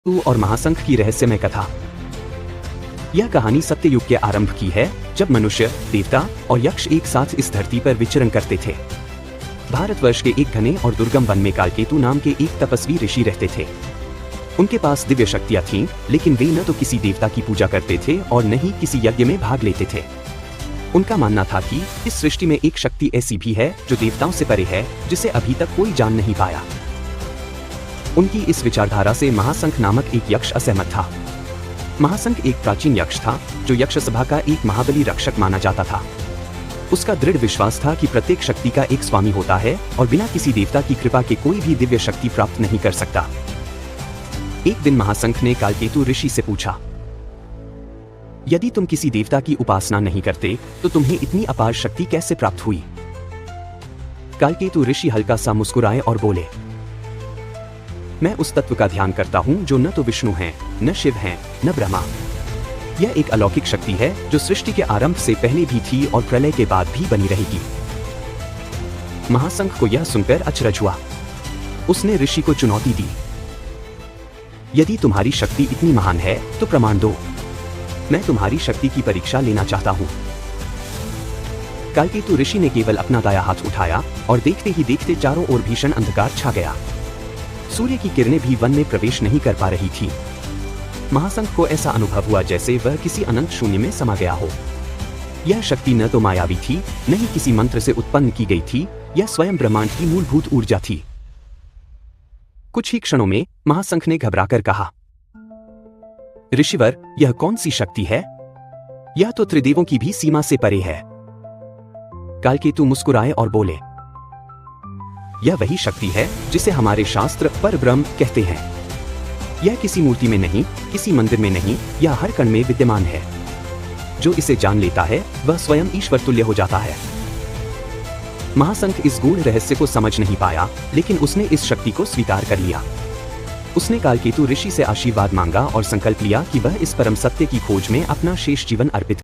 कालकेतु और महाशंख की रहस्यमय कथा। यह कहानी सत्ययुग के आरंभ की है, जब मनुष्य, देवता और यक्ष एक साथ इस धरती पर विचरण करते थे। भारतवर्ष के एक घने और दुर्गम वन में कालकेतु नाम के एक तपस्वी ऋषि रहते थे। उनके पास दिव्य शक्तियां थीं, लेकिन वे न तो किसी देवता की पूजा करते थे और न ही किसी यज्ञ में भाग लेते थे। उनका मानना था कि इस सृष्टि में एक शक्ति ऐसी भी है जो देवताओं से परे है, जिसे अभी तक कोई जान नहीं पाया। उनकी इस विचारधारा से महाशंख नामक एक यक्ष असहमत था। महाशंख एक प्राचीन यक्ष था, जो यक्ष सभा का एक महाबली रक्षक माना जाता था। उसका दृढ़ विश्वास था कि प्रत्येक शक्ति का एक स्वामी होता है और बिना किसी देवता की कृपा के कोई भी दिव्य शक्ति प्राप्त नहीं कर सकता। एक दिन महाशंख ने कालकेतु ऋषि से पूछा, यदि तुम किसी देवता की उपासना नहीं करते तो तुम्हें इतनी अपार शक्ति कैसे प्राप्त हुई? कालकेतु ऋषि हल्का सा मुस्कुराए और बोले, मैं उस तत्व का ध्यान करता हूं जो न तो विष्णु हैं, न शिव हैं, न ब्रह्मा। यह एक अलौकिक शक्ति है जो सृष्टि के आरंभ से पहले भी थी और प्रलय के बाद भी बनी रहेगी। महाशंख को यह सुनकर अचरज हुआ। उसने ऋषि को चुनौती दी, यदि तुम्हारी शक्ति इतनी महान है तो प्रमाण दो। मैं तुम्हारी शक्ति की परीक्षा लेना चाहता हूं। कालकेतु ऋषि ने केवल अपना दायां हाथ उठाया और देखते ही देखते चारों ओर भीषण अंधकार छा गया। सूर्य की किरणें भी वन में प्रवेश नहीं कर पा रही थी। महाशंख को ऐसा अनुभव हुआ जैसे वह किसी अनंत शून्य में समा गया हो। यह शक्ति न तो मायावी थी, न ही किसी मंत्र से उत्पन्न की गई थी। यह स्वयं ब्रह्मांड की मूलभूत ऊर्जा थी। कुछ ही क्षणों में महाशंख ने घबराकर कहा, ऋषिवर, यह कौन सी शक्ति है? यह तो त्रिदेवों की भी सीमा से परे है। कालकेतु मुस्कुराए और बोले, यह वही शक्ति है जिसे हमारे शास्त्र परब्रह्म कहते हैं। यह किसी मूर्ति में नहीं, किसी मंदिर में नहीं, यह हर कण में विद्यमान है। जो इसे जान लेता है वह स्वयं ईश्वर तुल्य हो जाता है। महाशंख इस गूढ़ रहस्य को समझ नहीं पाया, लेकिन उसने इस शक्ति को स्वीकार कर लिया। उसने कालकेतु ऋषि से आशीर्वाद मांगा और संकल्प लिया कि वह इस परम सत्य की खोज में अपना शेष जीवन अर्पित